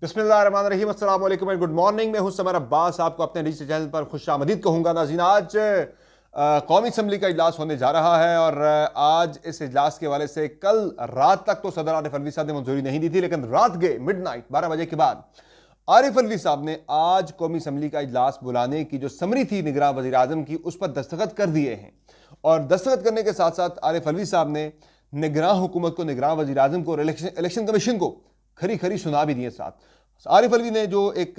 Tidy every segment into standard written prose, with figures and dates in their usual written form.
बिस्मिल्लाहिर्रहमानिर्रहीम, अस्सलाम वालेकुम एंड गुड मॉर्निंग। मैं हूं समर अब्बास, आपको अपने डिजिटल चैनल पर खुशामदीद कहूँगा। नाज़रीन, आज कौमी असम्बली का इजलास होने जा रहा है और आज इस इजलास के हवाले से कल रात तक तो सदर आरिफ अलवी साहब ने मंजूरी नहीं दी थी, लेकिन रात गए मिडनाइट 12 बजे के बाद आरिफ अलवी साहब ने आज कौमी असम्बली का इजलास बुलाने की जो समरी थी निगरान वज़ीर आज़म की, उस पर दस्तखत कर दिए हैं। और दस्तखत करने के साथ साथ आरिफ अलवी साहब ने निगरान हुकूमत को, निगरान वज़ीर आज़म को और इलेक्शन कमीशन को खरी खरी सुना भी दिए। साथ आरिफ अलवी ने जो एक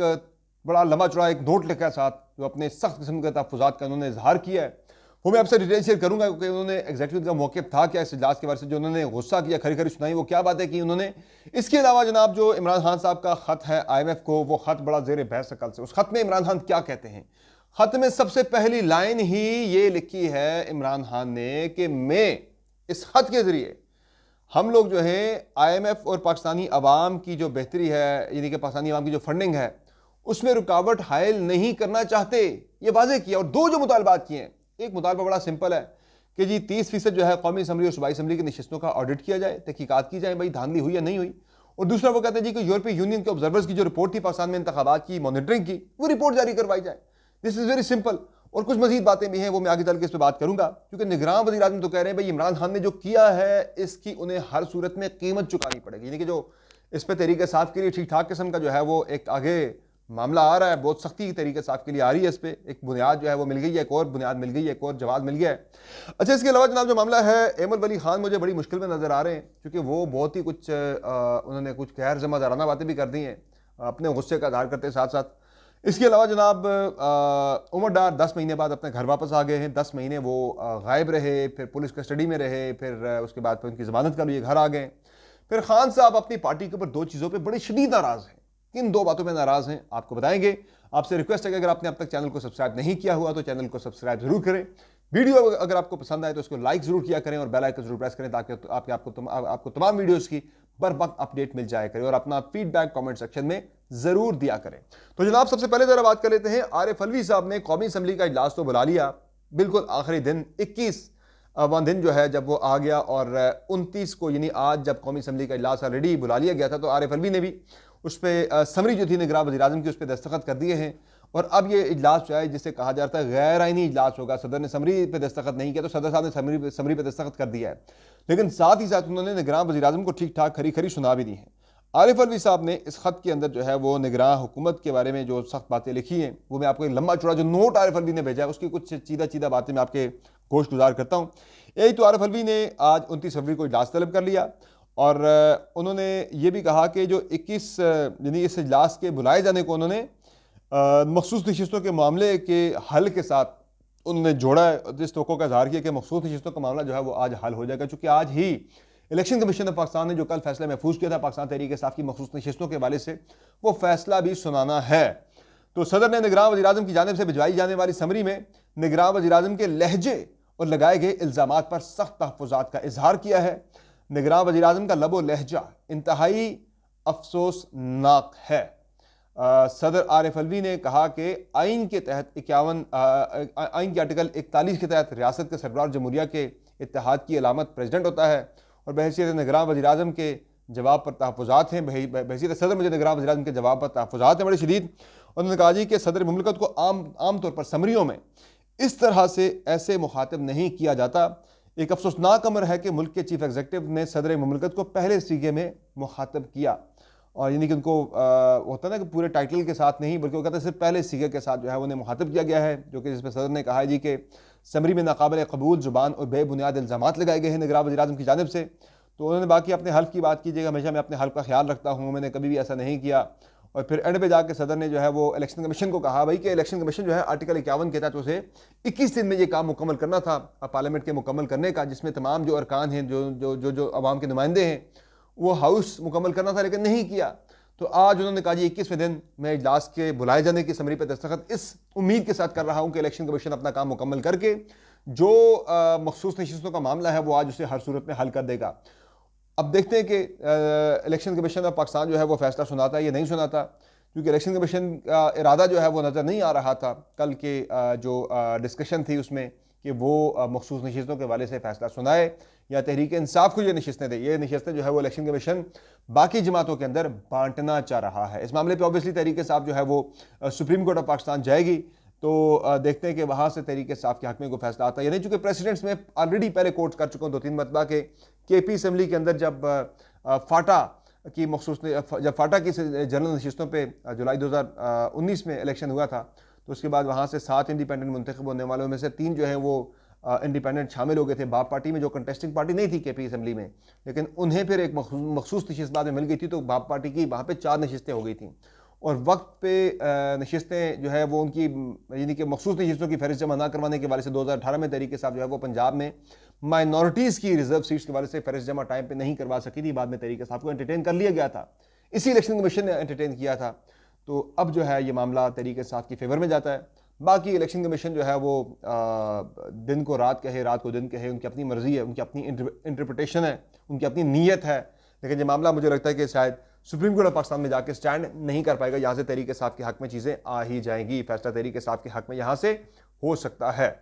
बड़ा लंबा चौड़ा एक नोट लिखा है, साथ जो अपने सख्त किस्म के तहफ़्फ़ुज़ात का उन्होंने इजहार किया है, वो मैं आपसे डिटेल शेयर करूंगा क्योंकि उन्होंने एग्जैक्टली उनका मौक़िफ़ था क्या इस इजलास के बारे से, जो उन्होंने गुस्सा किया, खरी खरी सुनाई, वो क्या बातें की उन्होंने। इसके अलावा जनाब जो इमरान खान साहब का ख़त है IMF को, वो ख़त बड़ा ज़ेर बहस है कल से। उस ख़त में इमरान खान क्या कहते हैं? ख़त में सबसे पहली लाइन ही ये लिखी है इमरान खान ने कि मैं इस ख़त के ज़रिए हम लोग जो है IMF और पाकिस्तानी अवाम की जो बेहतरी है, यानी कि पाकिस्तानी अवाम की जो फंडिंग है, उसमें रुकावट हायल नहीं करना चाहते, ये वाज़ेह किया। और दो जो मुतालबात किए हैं, एक मुतालबा बड़ा सिंपल है कि जी 30% जो है कौमी असम्बली और सूबाई असम्बली की नशिस्तों का ऑडिट किया जाए, तहकीकात की जाए, भाई धांधली हुई या नहीं हुई। और दूसरा वो कहते हैं जी कि यूरोपीय यूनियन के ऑब्जर्वर्स की जो रिपोर्ट थी पाकिस्तान में इंतखाबात की मॉनिटरिंग की, वो रिपोर्ट जारी करवाई जाए। This is very simple. और कुछ मजीद बातें भी हैं, वो मैं आगे चल के इस पर बात करूंगा, क्योंकि निगरान वज़ीर आज़म तो कह रहे हैं भाई इमरान खान ने जो किया है इसकी उन्हें हर सूरत में कीमत चुकानी पड़ेगी। यानी कि जो इस पर तरीके साफ के लिए ठीक ठाक किस्म का जो है वो एक आगे मामला आ रहा है, बहुत सख्ती की तरीके साफ के लिए आ रही है। इस पर एक बुनियाद जो है वो मिल गई है, एक और बुनियाद मिल गई है, एक और जवाब मिल गया है। अच्छा, इसके अलावा जनाब जो मामला है एमल वली खान मुझे बड़ी मुश्किल में नजर आ रहे हैं, क्योंकि वो बहुत ही कुछ उन्होंने कुछ गैर ज़िम्मेदाराना बातें भी कर दी हैं, अपने गुस्से का इजहार करते साथ साथ। इसके अलावा जनाब उमर डार 10 महीने बाद अपने घर वापस आ गए हैं। 10 महीने वो गायब रहे, फिर पुलिस कस्टडी में रहे, फिर उसके बाद फिर उनकी ज़मानत का लिए घर आ गए। फिर खान साहब अपनी पार्टी के ऊपर दो चीज़ों पे बड़ी शदीद नाराज़ हैं। किन दो बातों में नाराज़ हैं आपको बताएंगे। आपसे रिक्वेस्ट है कि अगर आपने अब तक चैनल को सब्सक्राइब नहीं किया हुआ तो चैनल को सब्सक्राइब जरूर करें। वीडियो अगर आपको पसंद आए तो इसको लाइक जरूर किया करें और बेल आइकन जरूर प्रेस करें, ताकि आपको तमाम वीडियोज़ की बर वक्त अपडेट मिल जाया करे। और अपना फीडबैक कमेंट सेक्शन में जरूर दिया करें। तो जनाब सबसे पहले जरा बात कर लेते हैं, आरिफ अलवी साहब ने कौमी असम्बली का इजलास तो बुला लिया, बिल्कुल आखिरी दिन 21वां दिन जो है जब वो आ गया, और 29 को यानी आज जब कौमी असम्बली का इजलास ऑलरेडी बुला लिया गया था, तो आरिफ अलवी ने भी उस पर समरी जो थी निगरान वज़ीर आज़म की, उस पर दस्तखत कर दिए हैं। और अब ये इजलास जो है जिसे कहा जाता है गैर आइनी इजलास होगा, सदर ने समरी पे दस्तखत नहीं किया तो सदर साहब ने समरी पे दस्तखत कर दिया है, लेकिन साथ ही साथ उन्होंने निगरान वज़ीर आज़म को ठीक ठाक खरी खरी सुना भी दी है। आरिफ अलवी साहब ने इस खत के अंदर जो है वो निगरान हुकूमत के बारे में जो सख्त बातें लिखी हैं, वो मैं आपको एक लंबा चौड़ा जो नोट आरिफ अलवी ने भेजा है उसकी कुछ चीदा चीदा बातें मैं आपके गोश गुजार करता हूँ। यही तो आरिफ अलवी ने आज 29 फरवरी को इजलास तलब कर लिया, और उन्होंने ये भी कहा कि जो 21 यानी इस इजलास के बुलाए जाने को उन्होंने मखसूस नशिस्तों के मामले के हल के साथ उन्होंने जोड़ा है। इस तवक्को का इजहार किया कि मखसूस नशिस्तों का मामला जो है वो आज हल हो जाएगा, चूँकि आज ही इलेक्शन कमीशन ऑफ पाकिस्तान ने जो कल फैसला महफूज किया था पाकिस्तान तहरीक इंसाफ की मखसूस नशिस्तों के हवाले से, वो फैसला भी सुनाना है। तो सदर ने निगरान वज़ीर आज़म की जानिब से भिजवाई जाने वाली समरी में निगरान वज़ीर आज़म के लहजे और लगाए गए इल्ज़ामात पर सख्त तहफ़्फ़ुज़ात का इजहार किया है। निगरान वज़ीर आज़म का लबो लहजा इंतहाई अफसोसनाक है। सदर आरिफ अलवी ने कहा कि आइन के तहत 51 आइन के आर्टिकल 41 के तहत रियासत के सरबराह जमहूरिया के इत्तेहाद की अलामत प्रेसिडेंट होता है, और बहैसियत निगरान वज़ीर आज़म के जवाब पर तहफ़्फ़ुज़ात हैं, बहैसियत सदर मुझे निगरान वज़ीर आज़म के जवाब पर तहफ़्फ़ुज़ात हैं बड़े शदीद। उन्होंने कहा जी कि सदर मुमलिकत को आम तौर पर समरियों में इस तरह से ऐसे मुखातिब नहीं किया जाता। एक अफसोसनाक अमर है कि मुल्क के चीफ एग्जीक्यूटिव ने सदर मुमलिकत को पहले सीगे में मुखातिब किया, और यानी कि उनको होता है ना कि पूरे टाइटल के साथ नहीं, बल्कि वो कहते हैं सिर्फ पहले सीगे के साथ जो है उन्हें मुखातिब किया गया है, जो कि जिसमें सदर ने कहा है जी कि समरी में नाकाबिल कबूल ज़ुबान और बेबुनियाद इल्ज़ामात लगाए गए हैं निगरान वज़ीर आज़म की जानिब से। तो उन्होंने बाकी अपने हल्फ की बात कीजिएगा, हमेशा मैं अपने हल्फ का ख्याल रखता हूँ, मैंने कभी भी ऐसा नहीं किया। और फिर एंड पे जाके सदर ने जो है वो इलेक्शन कमीशन को कहा भाई कि इलेक्शन कमीशन जो है आर्टिकल 51 के तहत उसे 21 दिन में ये काम मुकम्मल करना था पार्लियामेंट के मुकम्मल करने का, जिसमें तमाम जो अरकान हैं, जो जो जो जो अवाम के नुमाइंदे हैं, वो हाउस मुकम्मल करना था, लेकिन नहीं किया। तो आज उन्होंने कहा जी 21वें दिन मैं इजलास के बुलाए जाने की समरी पर दस्तखत इस उम्मीद के साथ कर रहा हूँ कि इलेक्शन कमीशन अपना काम मुकम्मल करके जो मखसूस नशिस्तों का मामला है वो आज उसे हर सूरत में हल कर देगा। अब देखते हैं कि इलेक्शन कमीशन ऑफ पाकिस्तान जो है वो फैसला सुनाता है या नहीं सुनाता, क्योंकि इलेक्शन कमीशन का इरादा जो है वो नज़र नहीं आ रहा था कल के जो डिस्कशन थी उसमें, कि वो मखसूस नशिस्तों के हवाले से फैसला सुनाए या तहरीक इंसाफ को ये नशिस्तें दें, ये नशिस्तें जो है वो इलेक्शन कमीशन बाकी जमातों के अंदर बांटना चाह रहा है। इस मामले पे ऑब्वियसली तहरीक इंसाफ जो है वो सुप्रीम कोर्ट ऑफ पाकिस्तान जाएगी, तो देखते हैं कि वहाँ से तहरीक इंसाफ के हक में कोई फैसला आता है या नहीं। चूंकि प्रेसिडेंट्स में ऑलरेडी पहले कोर्ट कर चुका हूँ 2-3 मरतबा के KP असम्बली के अंदर जब फाटा की मखसूस जब फाटा की जनरल नशिस्तों पर जुलाई 2019 में इलेक्शन हुआ था, तो उसके बाद वहाँ से 7 इंडिपेंडेंट मुंतखब होने वालों में से 3 जो हैं वो इंडिपेंडेंट शामिल हो गए थे बाप पार्टी में, जो कंटेस्टिंग पार्टी नहीं थी KP असम्बली में, लेकिन उन्हें फिर एक मखसूस नशिस्त बाद में मिल गई थी, तो बाप पार्टी की वहाँ पे 4 नशिस्तें हो गई थी और वक्त पे नशिस्तें जो है वो उनकी यानी कि मखसूस नशिस्तों की फहरिस्त जमा ना करवाने के वाले से 2018 में तहरीक इंसाफ जो है वो पंजाब में माइनॉरिटीज़ की रिजर्व सीट्स के वाले से फहरिस्त जमा टाइम पे नहीं करवा सकी थी। बाद में तहरीक इंसाफ को एंटरटेन कर लिया गया था, इसी इलेक्शन कमीशन ने एंटरटेन किया था। तो अब जो है ये मामला तहरीक इंसाफ की फेवर में जाता है। बाकी इलेक्शन कमीशन जो है वो दिन को रात कहे, रात को दिन कहे, उनकी अपनी मर्जी है, उनकी अपनी इंटरप्रिटेशन है, उनकी अपनी नीयत है, लेकिन ये मामला मुझे लगता है कि शायद सुप्रीम कोर्ट ऑफ पाकिस्तान में जाके स्टैंड नहीं कर पाएगा। यहाँ से तहरीक इंसाफ के हक में चीज़ें आ ही जाएंगी, फैसला तहरीक इंसाफ के हक में यहाँ से हो सकता है।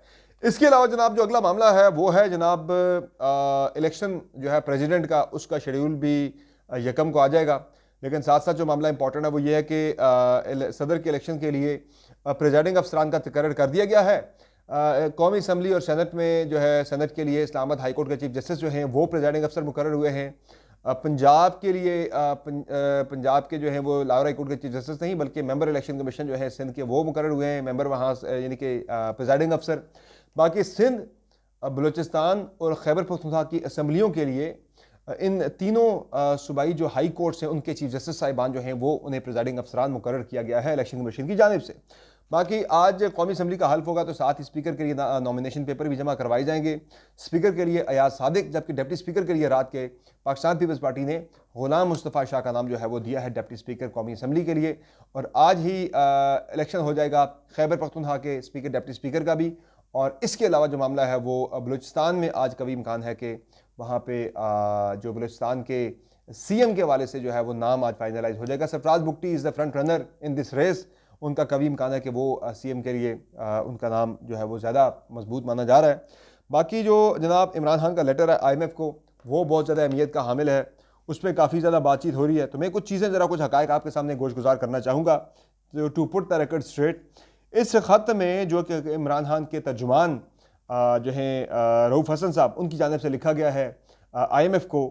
इसके अलावा जनाब जो अगला मामला है वो है जनाब इलेक्शन जो है प्रेसिडेंट का, उसका शेड्यूल भी यकम को आ जाएगा, लेकिन साथ साथ जो मामला इंपॉर्टेंट है वो ये है कि सदर के इलेक्शन के लिए प्रेजाइडिंग अफसरान का तकर्रर कर दिया गया है। कौमी असम्बली और सेनेट में जो है, सेनेट के लिए इस्लामाबाद हाई कोर्ट के चीफ जस्टिस जो हैं वो प्रेजाइडिंग अफसर मुकर्रर हुए हैं। पंजाब के लिए पंजाब के जो है वो लाहौर हाई कोर्ट के चीफ जस्टिस नहीं बल्कि मेंबर इलेक्शन कमीशन जो है सिंध के वो मुकर्रर हुए हैं, मेंबर वहाँ यानी कि प्रेजाइडिंग अफसर। बाकी सिंध, बलूचिस्तान और खैबर पख्तूनख्वा की असम्बलियों के लिए इन तीनों सूबाई जो हाई कोर्ट्स हैं उनके चीफ जस्टिस साहिबान जो हैं वो उन्हें प्रेजाइडिंग अफसरान मुकर्रर किया गया है इलेक्शन कमीशन की जानिब से। बाकी आज कौमी असम्बली का हल्फ होगा, तो साथ ही स्पीकर के लिए नॉमिनेशन पेपर भी जमा करवाए जाएंगे। स्पीकर के लिए अयाज सादिक, जबकि डिप्टी स्पीकर के लिए रात के पाकिस्तान पीपल्स पार्टी ने गुलाम मुस्तफ़ा शाह का नाम जो है वो दिया है डिप्टी स्पीकर कौमी असम्बली के लिए। और आज ही इलेक्शन हो जाएगा खैबर पख्तूनख्वा के स्पीकर डिप्टी स्पीकर का भी। और इसके अलावा जो मामला है वो बलूचिस्तान में आज का भी इम्कान है कि वहाँ पे जो बलूचिस्तान के CM के वाले से जो है वो नाम आज फाइनलाइज हो जाएगा। Sarfraz Bugti is the front runner in this race, उनका कभी इम्कान है कि वो CM के लिए उनका नाम जो है वो ज़्यादा मजबूत माना जा रहा है। बाकी जो जनाब इमरान खान का लेटर है IMF को, वो बहुत ज़्यादा अहमियत का हामिल है, उस पर काफ़ी ज़्यादा बातचीत हो रही है। तो मैं कुछ चीज़ें ज़रा कुछ हक़ाइक़ आपके सामने गोश गुजार करना चाहूँगा to put the record straight. इस ख़त में जो कि इमरान खान के तर्जुमान जो हैं रऊफ़ हसन साहब, उनकी जानिब से लिखा गया है IMF को,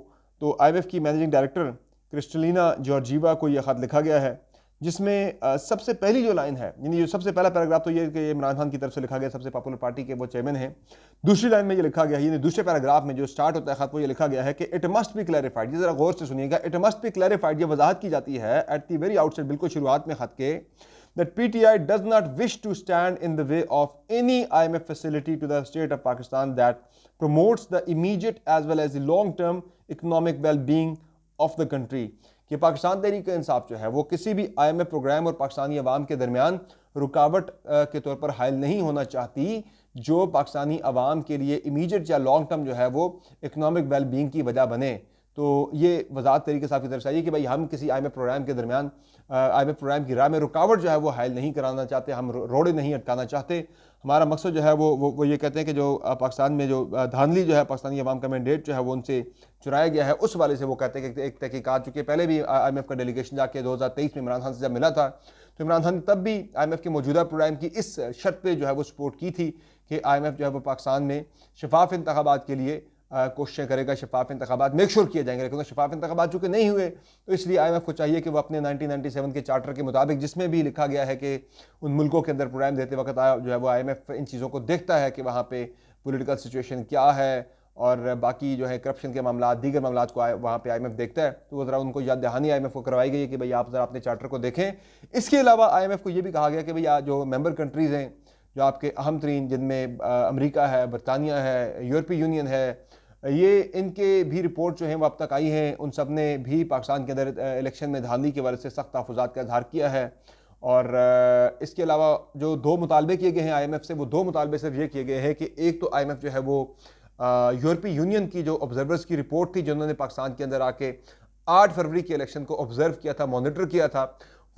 तो IMF की मैनेजिंग डायरेक्टर क्रिस्टलिना जॉर्जीवा को यह ख़त लिखा गया है, जिसमें सबसे पहली जो लाइन है, यानी जो सबसे पहला पैराग्राफ तो ये कि इमरान खान की तरफ से लिखा गया, सबसे पॉपुलर पार्टी के वो चेयरमैन हैं। दूसरी लाइन में ये लिखा गया है, यानी दूसरे पैराग्राफ में जो स्टार्ट होता है ख़त, वो ये लिखा गया है कि इट मस्ट बी क्लैरिफाइड, ये ज़रा गौर से सुनिएगा, इट मस्ट बी क्लैरिफाइड, ये वजाहत की जाती है एट द वेरी आउटसेट, बिल्कुल शुरुआत में ख़त के, that PTI does not wish to stand in the way of any IMF facility to the state of Pakistan that promotes the immediate as well as the long-term economic well-being of the country। कि पाकिस्तान तहरीक इंसाफ जो है वो किसी भी IMF programme और पाकिस्तानी अवाम के दरमियान रुकावट के तौर पर हायल नहीं होना चाहती, जो पाकिस्तानी अवाम के लिए इमीडिएट या लॉन्ग टर्म जो है वो इकनॉमिक वेलबींग की वजह बने। तो ये वजाहत तहरीक इंसाफ की तरफ से आई कि भाई हम किसी IMF प्रोग्राम के दरमियान IMF प्रोग्राम की राह में रुकावट जो है वो हायल नहीं कराना चाहते, हम रोड़े नहीं अटकाना चाहते। हमारा मकसद जो है वो ये कहते हैं कि जो पाकिस्तान में जो धांधली जो है पाकिस्तानी अवाम का मैंडेट जो है वो उनसे चुराया गया है, उस वाले से वो कहते हैं कि एक तहकीकात, चूँकि पहले भी IMF का डेलीगेशन जाके 2023 में इमरान खान से जब मिला था, तो इमरान खान ने तब भी IMF के मौजूदा प्रोग्राम की इस शर्त पे जो है वो सपोर्ट की थी कि IMF जो है वो पाकिस्तान में शफाफ इंतखाबात के लिए कोशिशें करेगा, शफाफ इंतखाबात मेक श्योर किए जाएंगे। लेकिन शफाफ इंतखाबात चूँकि नहीं हुए, तो इसलिए IMF को चाहिए कि वो अपने 1997 के चार्टर के मुताबिक, जिसमें भी लिखा गया है कि उन मुल्कों के अंदर प्रोग्राम देते वक्त जो है वो IMF इन चीज़ों को देखता है कि वहाँ पे पॉलिटिकल सिचुएशन क्या है और बाकी जो है करप्शन के मामला, दीगर मामला को वहाँ पे IMF देखता है। तो वो ज़रा उनको याद दहानी IMF को करवाई गई है कि भाई आप ज़रा अपने चार्टर को देखें। इसके अलावा IMF को ये भी कहा गया कि भाई जो मेंबर कंट्रीज़ हैं, जो आपके अहम तरीन, जिनमें अमेरिका है, बरतानिया है, यूरोपीय यूनियन है, ये इनके भी रिपोर्ट जो हैं वो अब तक आई हैं, उन सब ने भी पाकिस्तान के अंदर इलेक्शन में धांधली के वजह से सख्त तहफ़्फ़ुज़ात का इज़हार किया है। और इसके अलावा जो 2 मुतालबे किए गए हैं IMF से, वो 2 मुतालबे सिर्फ ये किए गए हैं कि एक तो IMF जो है वो यूरोपीय यूनियन की जो ऑब्जर्वर्स की रिपोर्ट थी, जिन्होंने पाकिस्तान के अंदर आके 8 फरवरी के इलेक्शन को ऑब्जर्व किया था, मॉनिटर किया था,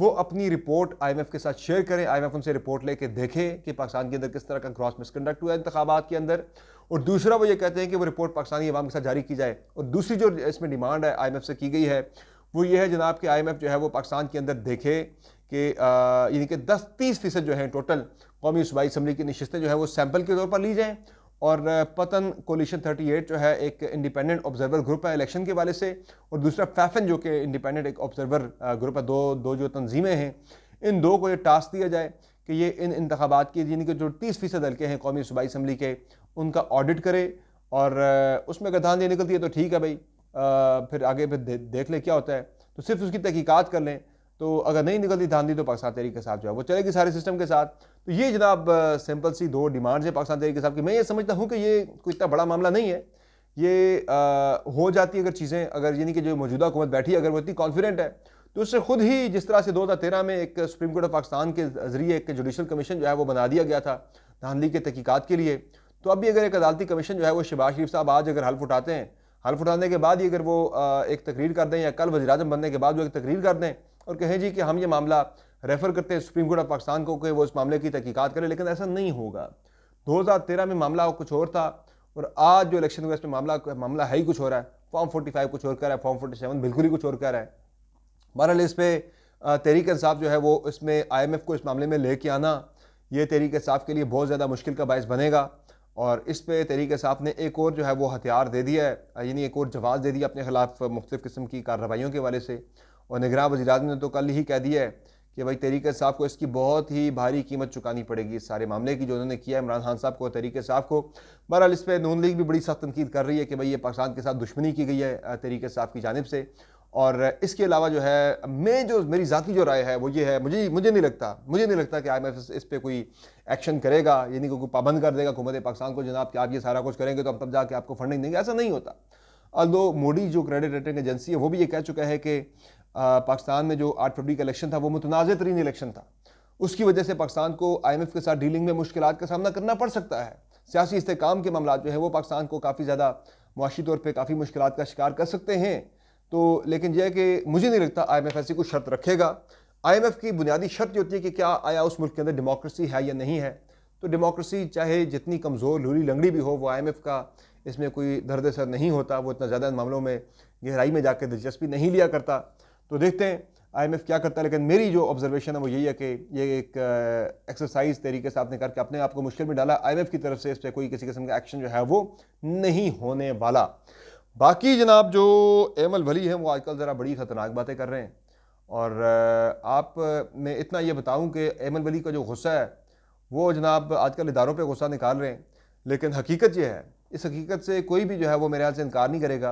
वो अपनी रिपोर्ट IMF के साथ शेयर करें, IMF उनसे रिपोर्ट लेके देखे कि पाकिस्तान के अंदर किस तरह का क्रॉस मिसकंडक्ट हुआ है इंतखाबात के अंदर। और दूसरा वो ये कहते हैं कि वो रिपोर्ट पाकिस्तानी अवाम के साथ जारी की जाए। और दूसरी जो इसमें डिमांड है IMF से की गई है वो ये है जनाब कि IMF जो है वो पाकिस्तान के अंदर देखे कि यानी कि 10-30% जो है टोटल कौमी सूबाई असम्बली की नशिस्तें जो है वो सैंपल के तौर पर ली जाएँ। और पतन कोलिशन 38 जो है एक इंडिपेंडेंट ऑब्जर्वर ग्रुप है इलेक्शन के वाले से, और दूसरा फैफन जो कि इंडिपेंडेंट एक ऑब्जर्वर ग्रुप है। दो जो तंजीमें हैं, इन दो को ये टास्क दिया जाए कि ये इन इंतखाबात की यानी कि जो 30% हल्के हैं कौमी सूबाई असम्बली के, उनका ऑडिट करे। और उसमें अगर धांधली निकलती है तो ठीक है भाई, फिर आगे फिर देख ले क्या होता है, तो सिर्फ उसकी तहकीकात कर लें। तो अगर नहीं निकलती धांधली तो पाकिस्तान तहरीक के साथ जो है वो चलेगी सारे सिस्टम के साथ। तो ये जनाब सिंपल सी दो डिमांड्स है पाकिस्तान तहरीक के साथ की। मैं ये समझता हूँ कि ये कोई इतना बड़ा मामला नहीं है। ये हो जाती है अगर चीज़ें, अगर यानी कि जो मौजूदा हुकूमत बैठी है अगर वो इतनी कॉन्फिडेंट है तो उससे खुद ही जिस तरह से 2013 में एक सुप्रीम कोर्ट ऑफ पाकिस्तान के जरिए एक जुडिशल कमीशन जो है वो बना दिया गया था धांधली के तहकीकात के लिए, तो अभी अगर एक अदालती कमीशन जो है वो शहबाज शरीफ साहब आज अगर हल्फ उठाते हैं, हल्फ उठाने के बाद ही अगर वो एक तकरीर कर दें या कल वज़ीर-ए-आज़म बनने के बाद वो एक तकरीर कर दें और कहें जी कि हम ये मामला रेफ़र करते हैं सुप्रीम कोर्ट ऑफ पाकिस्तान को कि वो इस मामले की तहकीकात करें, लेकिन ऐसा नहीं होगा। 2013 में मामला कुछ और था और आज जो इलेक्शन हुआ इसमें मामला है ही कुछ हो रहा है। फॉर्म 45 कुछ और कह रहा है, फॉर्म 47 बिल्कुल ही कुछ और कह रहा है। बहरहाल इस पर तहरीक इंसाफ जो है वो इसमें IMF को इस मामले में लेके आना, ये तहरीक इंसाफ के लिए बहुत ज़्यादा मुश्किल का बायस बनेगा। और इस पर तहरीक इंसाफ ने एक और जो है वो हथियार दे दिया है, यानी एक और जवाब दे दिया अपने खिलाफ मुख्तलिफ़ किस्म की कार्रवाइयों के वाले से। और निगरान वज़ीर-ए-आज़म ने तो कल ही कह दिया है कि भाई तहरीक इंसाफ को इसकी बहुत ही भारी कीमत चुकानी पड़ेगी इस सारे मामले की जो उन्होंने किया है इमरान खान साहब को, तहरीक इंसाफ को। बहरहाल इस पर नून लीग भी बड़ी सख्त तनकीद कर रही है कि भाई ये पाकिस्तान के साथ दुश्मनी की गई है तहरीक इंसाफ की जानिब से। और इसके अलावा जो है मेरी ज़ाती जो राय है वो ये है, मुझे नहीं लगता कि IMF इस पर कोई एक्शन करेगा, यानी कोई पाबंद कर देगा हुकूमत पाकिस्तान को जनाब कि आप ये सारा कुछ करेंगे तो हम तब जाके आपको फंडिंग देंगे, ऐसा नहीं होता। अल्दो मोडी जो क्रेडिट रेटिंग एजेंसी है वो भी ये कह चुका है कि पाकिस्तान में जो 8 फरवरी का इलेक्शन था वो मुतनाज़ तरीन इलेक्शन था, उसकी वजह से पाकिस्तान को IMF के साथ डीलिंग में मुश्किलात का सामना करना पड़ सकता है। सियासी इस्तेहकाम के मामला जो है वो पाकिस्तान को काफ़ी ज़्यादा मुआशी तौर पर काफ़ी मुश्किलात का शिकार कर सकते हैं। तो लेकिन यह है कि मुझे नहीं लगता IMF ऐसी कोई शर्त रखेगा। IMF की बुनियादी शर्त ये होती है कि क्या आया उस मुल्क के अंदर डेमोक्रेसी है या नहीं है। तो डेमोक्रेसी चाहे जितनी कमज़ोर लूली लंगड़ी भी हो, वो IMF का इसमें कोई दर्द सर नहीं होता, वो इतना ज़्यादा मामलों में गहराई में जाकर दिलचस्पी नहीं लिया करता। तो देखते हैं IMF क्या करता है, लेकिन मेरी जो ऑब्जर्वेशन है वो यही है कि ये एक एक्सरसाइज तरीके से आपने करके अपने आप को मुश्किल में डाला। IMF की तरफ से इस पर कोई किसी किस्म का एक्शन जो है वो नहीं होने वाला। बाकी जनाब जो एमल वली हैं वो आजकल ज़रा बड़ी ख़तरनाक बातें कर रहे हैं। और आप मैं इतना ये बताऊं कि एमल वली का जो गुस्सा है वो जनाब आजकल इदारों पे गुस्सा निकाल रहे हैं, लेकिन हकीकत ये है, इस हकीकत से कोई भी जो है वो मेरे ख्याल से इनकार नहीं करेगा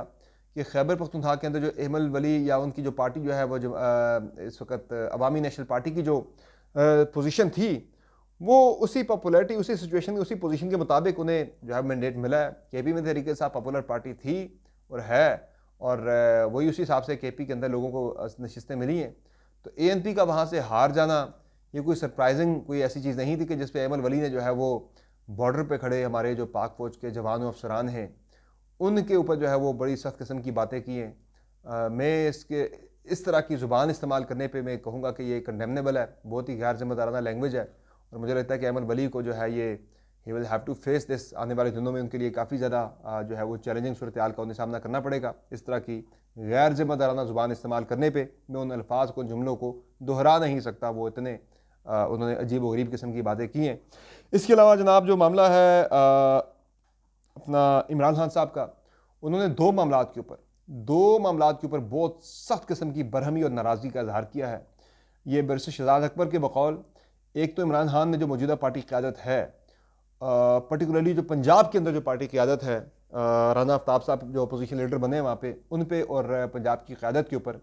कि खैबर पख्तूनख्वा के अंदर जो एमल वली या उनकी जो पार्टी जो है वो जो इस वक्त अवामी नेशनल पार्टी की जो पोजीशन थी वो उसी पॉपुलरिटी, उसी सिचुएशन, उसी पोजीशन के मुताबिक उन्हें जो है मैंडेट मिला है। KP में तरीके से पॉपुलर पार्टी थी और है, और वही उसी हिसाब से KP के अंदर लोगों को नशिस्तें मिली हैं। तो ANP का वहाँ से हार जाना ये कोई सरप्राइजिंग कोई ऐसी चीज़ नहीं थी कि जिस पे एमल वली ने जो है वो बॉर्डर पे खड़े हमारे जो पाक फौज के जवान और अफसरान हैं उनके ऊपर जो है वो बड़ी सख्त किस्म की बातें की हैं। मैं इस तरह की ज़ुबान इस्तेमाल करने पे मैं कहूँगा कि ये कंडेमनेबल है, बहुत ही गैर जिम्मेदाराना लैंग्वेज है। और मुझे लगता है कि एमल वली को जो है ये he will have to face this, आने वाले दिनों में उनके लिए काफ़ी ज़्यादा जो है वो चैलेंजिंग सूरत हाल का उन्हें सामना करना पड़ेगा। इस तरह की गैर जिम्मेदाराना ज़ुबान इस्तेमाल करने पे मैं उन अल्फाज को, जुमलों को दोहरा नहीं सकता, वो इतने उन्होंने अजीब व गरीब किस्म की बातें की हैं। इसके अलावा जनाब जो मामला है अपना इमरान खान साहब का, उन्होंने दो मामलात के ऊपर बहुत सख्त किस्म की बरहमी और नाराज़गी का इजहार किया है। ये बैरिस्टर शहजाद अकबर के बकौल, एक तो इमरान खान ने जो मौजूदा पार्टी क़यादत है, पर्टिकुलरली जो पंजाब के अंदर जो पार्टी क़यादत है, राना आफ्ताब साहब जो अपोजिशन लीडर बने हैं वहाँ पे, उन पे और पंजाब की क़यादत के ऊपर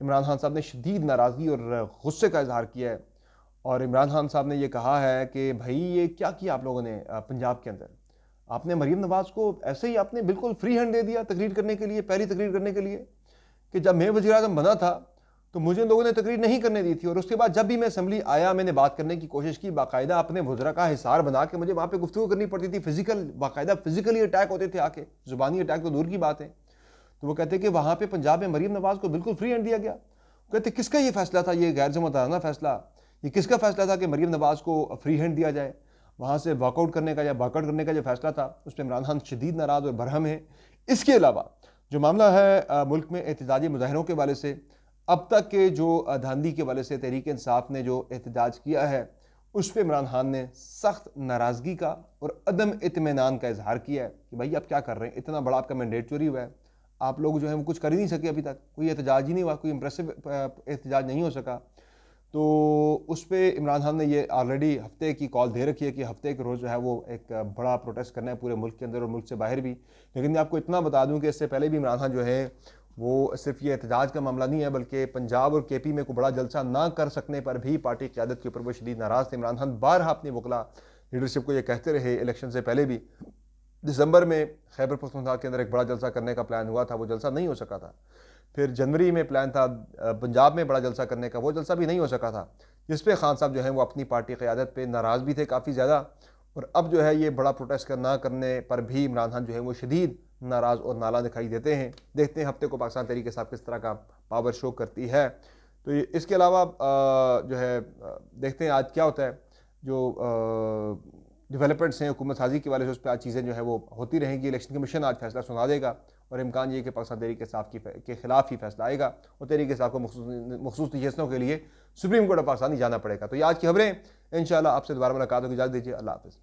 इमरान खान साहब ने शदीद नाराज़गी और गुस्से का इजहार किया है। और इमरान खान साहब ने ये कहा है कि भाई ये क्या किया आप लोगों ने पंजाब के अंदर, आपने मरीम नवाज़ को ऐसे ही आपने बिल्कुल फ्री हैंड दे दिया तकरीर करने के लिए, पहली तकरीर करने के लिए, कि जब मैं वज़ीर-ए-आज़म बना था तो मुझे लोगों ने तकरीर नहीं करने दी थी, और उसके बाद जब भी मैं असेंबली आया मैंने बात करने की कोशिश की, बाकायदा अपने वज़रा का हिसार बना के मुझे वहाँ पे गुफ्तगू करनी पड़ती थी, बाकायदा फिजिकली अटैक होते थे आके, ज़ुबानी अटैक तो दूर की बात है। तो वो कहते हैं कि वहाँ पे पंजाब में मरीम नवाज़ को बिल्कुल फ्री हैंड दिया गया, कहते किसका ये फैसला था, ये गैर ज़िम्मेदाराना फैसला, ये किसका फैसला था कि मरीम नवाज़ को फ्री हैंड दिया जाए, वहाँ से वॉकआउट करने का या बाकआउट करने का जो फैसला था उस पर इमरान खान शदीद नाराज़ और बरहम है। इसके अलावा जो मामला है मुल्क में एहतजाजी मुजाहरों के वाले से, अब तक के जो धांधली के वाले से तहरीक इंसाफ ने जो एहतजाज किया है उस पर इमरान खान ने सख्त नाराज़गी का और अदम इत्मीनान का इजहार किया है कि भाई आप क्या कर रहे हैं, इतना बड़ा आपका मैंडेट चोरी हुआ है, आप लोग जो है वो कुछ कर ही नहीं सके, अभी तक कोई एहतजाज ही नहीं हुआ, कोई इंप्रेसिव एहतजाज नहीं हो सका। तो उस पर इमरान खान ने ये ऑलरेडी हफ्ते की कॉल दे रखी है कि हफ्ते के रोज़ जो है वो एक बड़ा प्रोटेस्ट करना है पूरे मुल्क के अंदर और मुल्क से बाहर भी। लेकिन मैं आपको इतना बता दूं कि इससे पहले भी इमरान खान जो है वो सिर्फ ये एहतजाज का मामला नहीं है, बल्कि पंजाब और KP में कोई बड़ा जलसा ना कर सकने पर भी पार्टी क़यादत के ऊपर वो शदीद नाराज़ थे। इमरान खान बारहा अपनी वकला लीडरशिप को ये कहते रहे इलेक्शन से पहले भी। दिसंबर में खैबर पख्तूनख्वा के अंदर एक बड़ा जलसा करने का प्लान हुआ था, वो जलसा नहीं हो सका था। फिर जनवरी में प्लान था पंजाब में बड़ा जलसा करने का, वो जलसा भी नहीं हो सका था, जिस पे खान साहब जो है वो अपनी पार्टी क़यादत पे नाराज़ भी थे काफ़ी ज़्यादा। और अब जो है ये बड़ा प्रोटेस्ट ना करने पर भी इमरान खान जो है वो शदीद नाराज़ और नाला दिखाई देते हैं। देखते हैं हफ्ते को पाकिस्तान तहरीक इंसाफ किस तरह का पावर शो करती है। तो इसके अलावा जो है देखते हैं आज क्या होता है। जो डेवलपमेंट्स हैं हुकूमत साजी के वाले से, उस पर आज चीज़ें जो है वो होती रहेंगी। इलेक्शन कमीशन आज फैसला सुना देगा और इम्कान ये कि पाकिस्तान तहरीक इंसाफ के खिलाफ ही फैसला आएगा और तहरीक इंसाफ को मखसूस नशस्तों के लिए सुप्रीम कोर्ट ऑफ पाकिस्तान ही जाना पड़ेगा। तो ये आज की खबरें, इंशाल्लाह आपसे दोबारा मुलाकात होगी। इजाज़त दीजिए, अल्लाह हाफ़िज़।